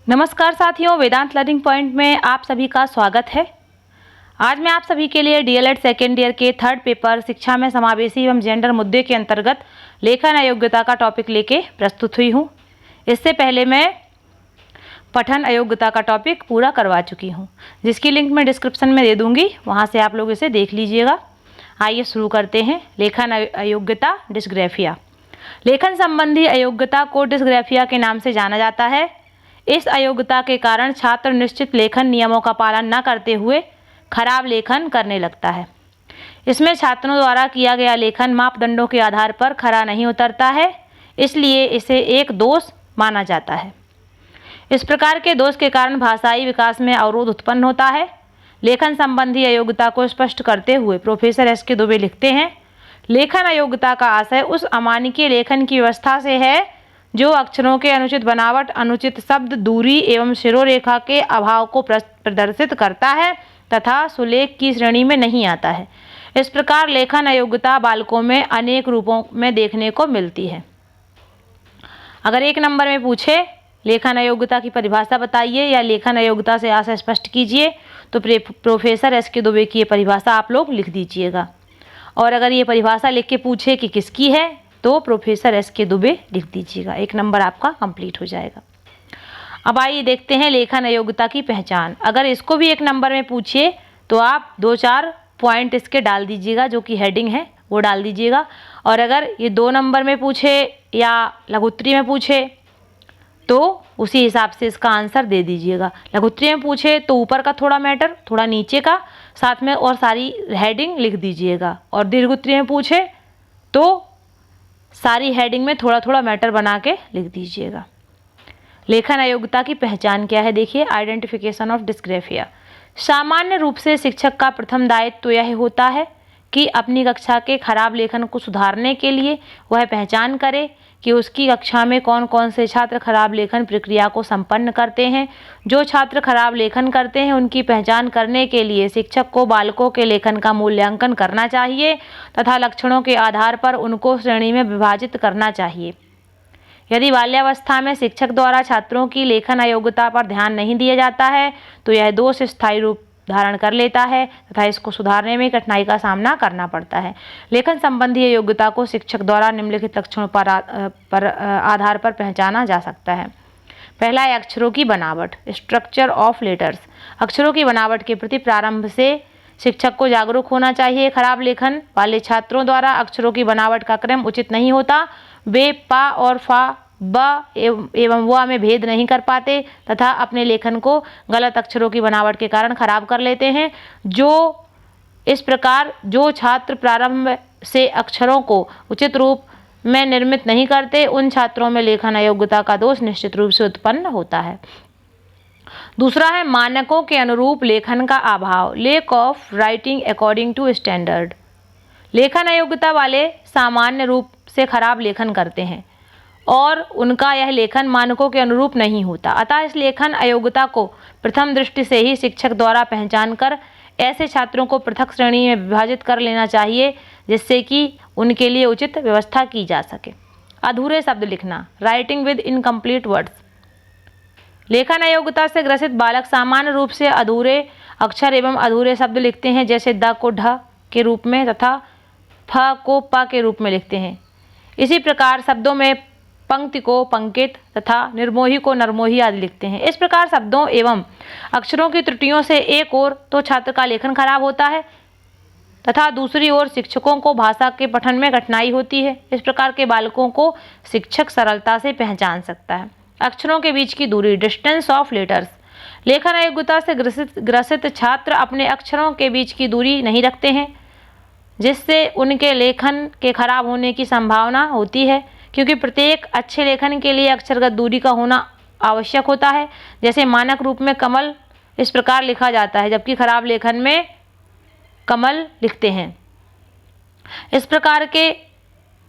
नमस्कार साथियों, वेदांत learning point में आप सभी का स्वागत है। आज मैं आप सभी के लिए डीएलएड सेकेंड ईयर के थर्ड पेपर शिक्षा में समावेशी एवं जेंडर मुद्दे के अंतर्गत लेखन अयोग्यता का टॉपिक लेके प्रस्तुत हुई हूँ। इससे पहले मैं पठन अयोग्यता का टॉपिक पूरा करवा चुकी हूँ, जिसकी लिंक मैं डिस्क्रिप्शन में दे दूँगी, वहाँ से आप लोग इसे देख लीजिएगा। आइए शुरू करते हैं। लेखन अयोग्यता डिस्ग्राफिया। लेखन संबंधी अयोग्यता को डिस्ग्राफिया के नाम से जाना जाता है। इस अयोग्यता के कारण छात्र निश्चित लेखन नियमों का पालन न करते हुए खराब लेखन करने लगता है। इसमें छात्रों द्वारा किया गया लेखन मापदंडों के आधार पर खरा नहीं उतरता है, इसलिए इसे एक दोष माना जाता है। इस प्रकार के दोष के कारण भाषाई विकास में अवरोध उत्पन्न होता है। लेखन संबंधी अयोग्यता को स्पष्ट करते हुए प्रोफेसर एस के दुबे लिखते हैं, लेखन अयोग्यता का आशय उस अमानकीय लेखन की व्यवस्था से है जो अक्षरों के अनुचित बनावट, अनुचित शब्द, दूरी एवं शिरोरेखा के अभाव को प्रदर्शित करता है तथा सुलेख की श्रेणी में नहीं आता है। इस प्रकार लेखन अयोग्यता बालकों में अनेक रूपों में देखने को मिलती है। अगर एक नंबर में पूछे लेखन अयोग्यता की परिभाषा बताइए या लेखन अयोग्यता से आशय स्पष्ट कीजिए, तो प्रोफेसर एस के दुबे की ये परिभाषा आप लोग लिख दीजिएगा। और अगर ये परिभाषा लिख के पूछे कि किसकी है, तो प्रोफेसर एस के दुबे लिख दीजिएगा। एक नंबर आपका कंप्लीट हो जाएगा। अब आइए देखते हैं लेखन अयोग्यता की पहचान। अगर इसको भी एक नंबर में पूछिए तो आप 2-4 पॉइंट इसके डाल दीजिएगा, जो कि हेडिंग है वो डाल दीजिएगा। और अगर ये 2 नंबर में पूछे या लघुत्तरी में पूछे तो उसी हिसाब से इसका आंसर दे दीजिएगा। लघुत्तरी में पूछे तो ऊपर का थोड़ा मैटर, थोड़ा नीचे का, साथ में और सारी हेडिंग लिख दीजिएगा। और दीर्घोत्तरी में पूछे तो सारी हेडिंग में थोड़ा थोड़ा मैटर बना के लिख दीजिएगा। लेखन अयोग्यता की पहचान क्या है, देखिए। Identification of dysgraphia. सामान्य रूप से शिक्षक का प्रथम दायित्व तो यह होता है कि अपनी कक्षा के खराब लेखन को सुधारने के लिए वह पहचान करे कि उसकी कक्षा में कौन कौन से छात्र खराब लेखन प्रक्रिया को संपन्न करते हैं। जो छात्र खराब लेखन करते हैं उनकी पहचान करने के लिए शिक्षक को बालकों के लेखन का मूल्यांकन करना चाहिए तथा लक्षणों के आधार पर उनको श्रेणी में विभाजित करना चाहिए। यदि बाल्यावस्था में शिक्षक द्वारा छात्रों की लेखन अयोग्यता पर ध्यान नहीं दिया जाता है तो यह दोष स्थायी रूप धारण कर लेता है तथा इसको सुधारने में कठिनाई का सामना करना पड़ता है। लेखन संबंधी अयोग्यता को शिक्षक द्वारा निम्नलिखित लक्षणों पर आधार पर पहचाना जा सकता है। पहला है अक्षरों की बनावट, स्ट्रक्चर ऑफ लेटर्स। अक्षरों की बनावट के प्रति प्रारंभ से शिक्षक को जागरूक होना चाहिए। खराब लेखन वाले छात्रों द्वारा अक्षरों की बनावट का क्रम उचित नहीं होता। वे पा और फा, ब एवं व में भेद नहीं कर पाते तथा अपने लेखन को गलत अक्षरों की बनावट के कारण खराब कर लेते हैं। इस प्रकार जो छात्र प्रारंभ से अक्षरों को उचित रूप में निर्मित नहीं करते, उन छात्रों में लेखन अयोग्यता का दोष निश्चित रूप से उत्पन्न होता है। दूसरा है मानकों के अनुरूप लेखन का अभाव, lack of writing according to standard. लेखन अयोग्यता वाले सामान्य रूप से खराब लेखन करते हैं और उनका यह लेखन मानकों के अनुरूप नहीं होता। अतः इस लेखन अयोग्यता को प्रथम दृष्टि से ही शिक्षक द्वारा पहचान कर ऐसे छात्रों को पृथक श्रेणी में विभाजित कर लेना चाहिए, जिससे कि उनके लिए उचित व्यवस्था की जा सके। अधूरे शब्द लिखना, राइटिंग विद इनकम्प्लीट वर्ड्स। लेखन अयोग्यता से ग्रसित बालक सामान्य रूप से अधूरे अक्षर एवं अधूरे शब्द लिखते हैं, जैसे द को ढ के रूप में तथा फ को प के रूप में लिखते हैं। इसी प्रकार शब्दों में पंक्ति को पंकित तथा निर्मोही को नरमोही आदि लिखते हैं। इस प्रकार शब्दों एवं अक्षरों की त्रुटियों से एक ओर तो छात्र का लेखन खराब होता है तथा दूसरी ओर शिक्षकों को भाषा के पठन में कठिनाई होती है। इस प्रकार के बालकों को शिक्षक सरलता से पहचान सकता है। अक्षरों के बीच की दूरी, डिस्टेंस ऑफ लेटर्स। लेखन अयोग्यता से ग्रसित छात्र अपने अक्षरों के बीच की दूरी नहीं रखते हैं, जिससे उनके लेखन के खराब होने की संभावना होती है, क्योंकि प्रत्येक अच्छे लेखन के लिए अक्षरगत दूरी का होना आवश्यक होता है। जैसे मानक रूप में कमल इस प्रकार लिखा जाता है, जबकि खराब लेखन में कमल लिखते हैं। इस प्रकार के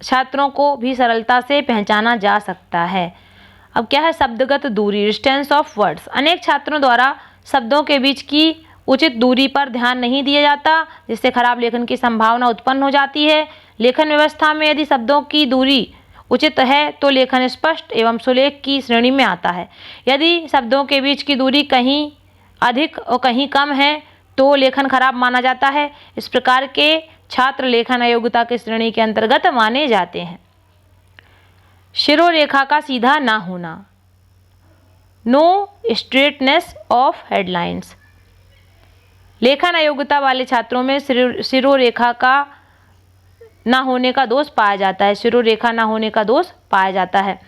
छात्रों को भी सरलता से पहचाना जा सकता है। अब क्या है शब्दगत दूरी, डिस्टेंस ऑफ वर्ड्स। अनेक छात्रों द्वारा शब्दों के बीच की उचित दूरी पर ध्यान नहीं दिया जाता, जिससे खराब लेखन की संभावना उत्पन्न हो जाती है। लेखन व्यवस्था में यदि शब्दों की दूरी उचित है तो लेखन स्पष्ट एवं सुलेख की श्रेणी में आता है। यदि शब्दों के बीच की दूरी कहीं अधिक और कहीं कम है तो लेखन खराब माना जाता है। इस प्रकार के छात्र लेखन अयोग्यता की श्रेणी के अंतर्गत माने जाते हैं। शिरोरेखा का सीधा ना होना, नो स्ट्रेटनेस ऑफ हेडलाइंस। लेखन अयोग्यता वाले छात्रों में शिरोरेखा का ना होने का दोष पाया जाता है। शिरोरेखा ना होने का दोष पाया जाता है।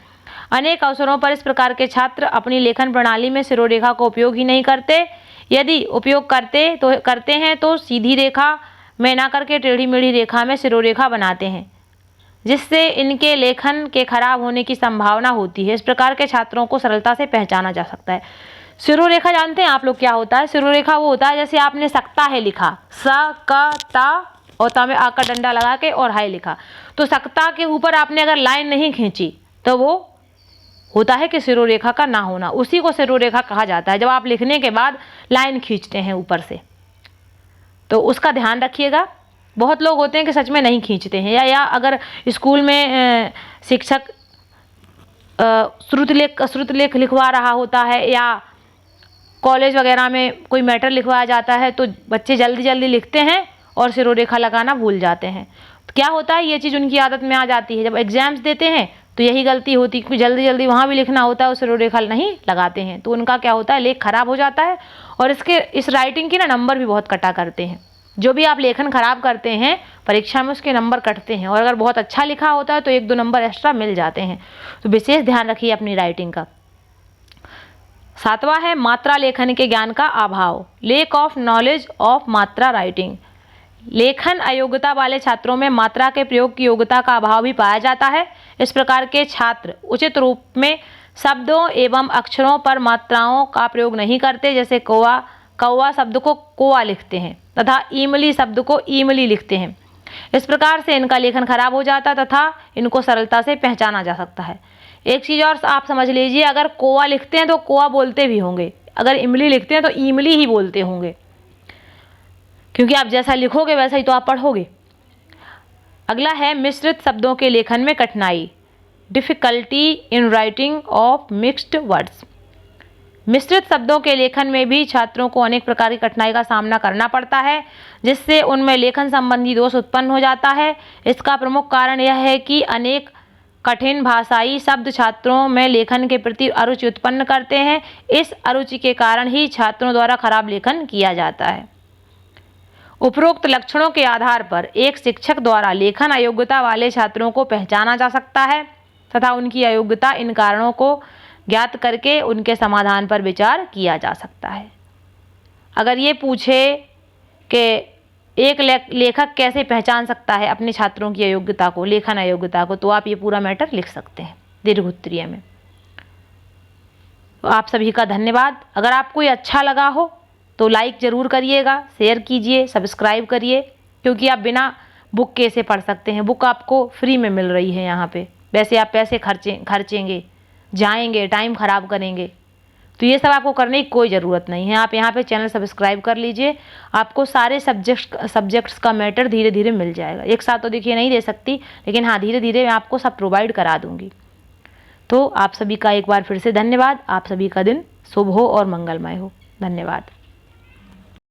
अनेक अवसरों पर इस प्रकार के छात्र अपनी लेखन प्रणाली में शिरोरेखा का उपयोग ही नहीं करते। यदि उपयोग करते हैं तो सीधी रेखा में ना करके टेढ़ी मेढ़ी रेखा में शिरोरेखा बनाते हैं, जिससे इनके लेखन के खराब होने की संभावना होती है। इस प्रकार के छात्रों को सरलता से पहचाना जा सकता है। शिरोरेखा जानते हैं आप लोग क्या होता है? शिरोरेखा वो होता है जैसे आपने सकता है लिखा, स क ता और ता में आ का डंडा लगा के और हाय लिखा, तो सकता के ऊपर आपने अगर लाइन नहीं खींची तो वो होता है कि शिरोरेखा का ना होना। उसी को शिरोरेखा कहा जाता है जब आप लिखने के बाद लाइन खींचते हैं ऊपर से, तो उसका ध्यान रखिएगा। बहुत लोग होते हैं कि सच में नहीं खींचते हैं, या अगर स्कूल में शिक्षक श्रुतलेख लिखवा रहा होता है या कॉलेज वगैरह में कोई मैटर लिखवाया जाता है तो बच्चे जल्दी जल्दी लिखते हैं और शिरोरेखा लगाना भूल जाते हैं। तो क्या होता है, ये चीज़ उनकी आदत में आ जाती है। जब एग्जाम्स देते हैं तो यही गलती होती है, क्योंकि जल्दी जल्दी वहाँ भी लिखना होता है और शिरोरेखा नहीं लगाते हैं, तो उनका क्या होता है, लेख खराब हो जाता है। और इस राइटिंग की ना नंबर भी बहुत कटा करते हैं। जो भी आप लेखन खराब करते हैं परीक्षा में उसके नंबर कटते हैं, और अगर बहुत अच्छा लिखा होता है तो 1-2 नंबर एक्स्ट्रा मिल जाते हैं। तो विशेष ध्यान रखिए अपनी राइटिंग का। 7वां है मात्रा लेखन के ज्ञान का अभाव, लेक ऑफ नॉलेज ऑफ मात्रा राइटिंग। लेखन अयोग्यता वाले छात्रों में मात्रा के प्रयोग की योग्यता का अभाव भी पाया जाता है। इस प्रकार के छात्र उचित रूप में शब्दों एवं अक्षरों पर मात्राओं का प्रयोग नहीं करते। जैसे कौवा शब्द को कोआ लिखते हैं तथा इमली शब्द को ईमली लिखते हैं। इस प्रकार से इनका लेखन खराब हो जाता तथा इनको सरलता से पहचाना जा सकता है। एक चीज़ और आप समझ लीजिए, अगर कोआ लिखते हैं तो कोआ बोलते भी होंगे, अगर इमली लिखते हैं तो ईमली ही बोलते होंगे, क्योंकि आप जैसा लिखोगे वैसा ही तो आप पढ़ोगे। अगला है मिश्रित शब्दों के लेखन में कठिनाई, difficulty in writing of mixed words. मिश्रित शब्दों के लेखन में भी छात्रों को अनेक प्रकार की कठिनाई का सामना करना पड़ता है, जिससे उनमें लेखन संबंधी दोष उत्पन्न हो जाता है। इसका प्रमुख कारण यह है कि अनेक कठिन भाषाई शब्द छात्रों में लेखन के प्रति अरुचि उत्पन्न करते हैं। इस अरुचि के कारण ही छात्रों द्वारा खराब लेखन किया जाता है। उपरोक्त लक्षणों के आधार पर एक शिक्षक द्वारा लेखन अयोग्यता वाले छात्रों को पहचाना जा सकता है तथा उनकी अयोग्यता इन कारणों को ज्ञात करके उनके समाधान पर विचार किया जा सकता है। अगर ये पूछे कि एक लेखक कैसे पहचान सकता है अपने छात्रों की अयोग्यता को, लेखन अयोग्यता को, तो आप ये पूरा मैटर लिख सकते हैं दीर्घ उत्तरीय में। तो आप सभी का धन्यवाद। अगर आपको ये अच्छा लगा हो तो लाइक ज़रूर करिएगा, शेयर कीजिए, सब्सक्राइब करिए, क्योंकि आप बिना बुक के इसे पढ़ सकते हैं। बुक आपको फ्री में मिल रही है यहाँ पे। वैसे आप पैसे खर्चेंगे, जाएंगे, टाइम ख़राब करेंगे, तो ये सब आपको करने की कोई ज़रूरत नहीं है। आप यहाँ पे चैनल सब्सक्राइब कर लीजिए, आपको सारे सब्जेक्ट्स का मैटर धीरे धीरे मिल जाएगा। एक साथ तो देखिए नहीं दे सकती, लेकिन हाँ धीरे धीरे मैं आपको सब प्रोवाइड करा दूँगी। तो आप सभी का एक बार फिर से धन्यवाद। आप सभी का दिन शुभ हो और मंगलमय हो। धन्यवाद।